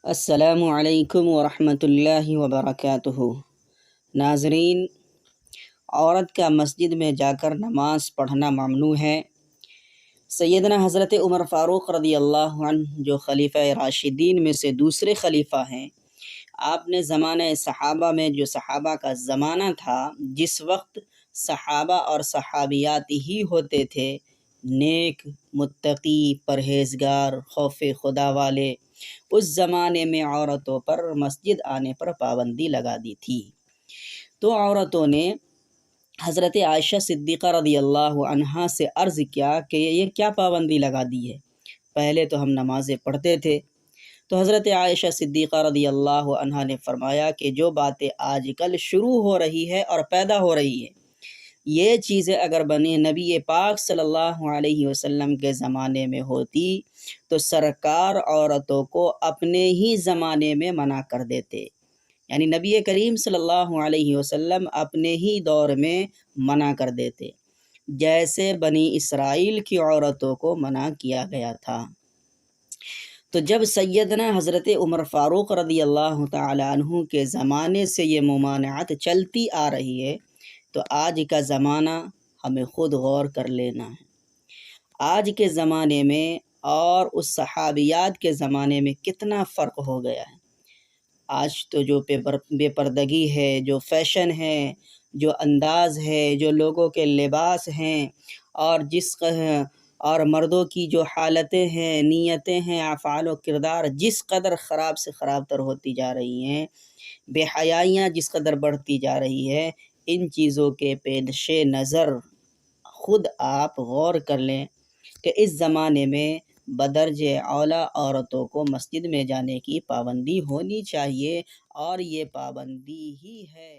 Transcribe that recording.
السلام علیکم ورحمۃ اللہ وبرکاتہ۔ ناظرین، عورت کا مسجد میں جا کر نماز پڑھنا ممنوع ہے۔ سیدنا حضرت عمر فاروق رضی اللہ عنہ جو خلیفہ راشدین میں سے دوسرے خلیفہ ہیں، آپ نے زمانہ صحابہ میں، جو صحابہ کا زمانہ تھا، جس وقت صحابہ اور صحابیات ہی ہوتے تھے، نیک، متقی، پرہیزگار، خوف خدا والے، اس زمانے میں عورتوں پر مسجد آنے پر پابندی لگا دی تھی۔ تو عورتوں نے حضرت عائشہ صدیقہ رضی اللہ عنہا سے عرض کیا کہ یہ کیا پابندی لگا دی ہے؟ پہلے تو ہم نمازیں پڑھتے تھے۔ تو حضرت عائشہ صدیقہ رضی اللہ عنہا نے فرمایا کہ جو باتیں آج کل شروع ہو رہی ہے اور پیدا ہو رہی ہے، یہ چیزیں اگر بنی نبی پاک صلی اللہ علیہ وسلم کے زمانے میں ہوتی تو سرکار عورتوں کو اپنے ہی زمانے میں منع کر دیتے، یعنی نبی کریم صلی اللہ علیہ وسلم اپنے ہی دور میں منع کر دیتے، جیسے بنی اسرائیل کی عورتوں کو منع کیا گیا تھا۔ تو جب سیدنا حضرت عمر فاروق رضی اللہ تعالی عنہ کے زمانے سے یہ ممانعت چلتی آ رہی ہے، تو آج کا زمانہ ہمیں خود غور کر لینا ہے۔ آج کے زمانے میں اور اس صحابیات کے زمانے میں کتنا فرق ہو گیا ہے۔ آج تو جو بے پردگی ہے، جو فیشن ہے، جو انداز ہے، جو لوگوں کے لباس ہیں، اور مردوں کی جو حالتیں ہیں، نیتیں ہیں، افعال و کردار جس قدر خراب سے خراب تر ہوتی جا رہی ہیں، بے حیائیاں جس قدر بڑھتی جا رہی ہے، ان چیزوں کے پیش نظر خود آپ غور کر لیں کہ اس زمانے میں بدرجہ اولیٰ عورتوں کو مسجد میں جانے کی پابندی ہونی چاہیے، اور یہ پابندی ہی ہے۔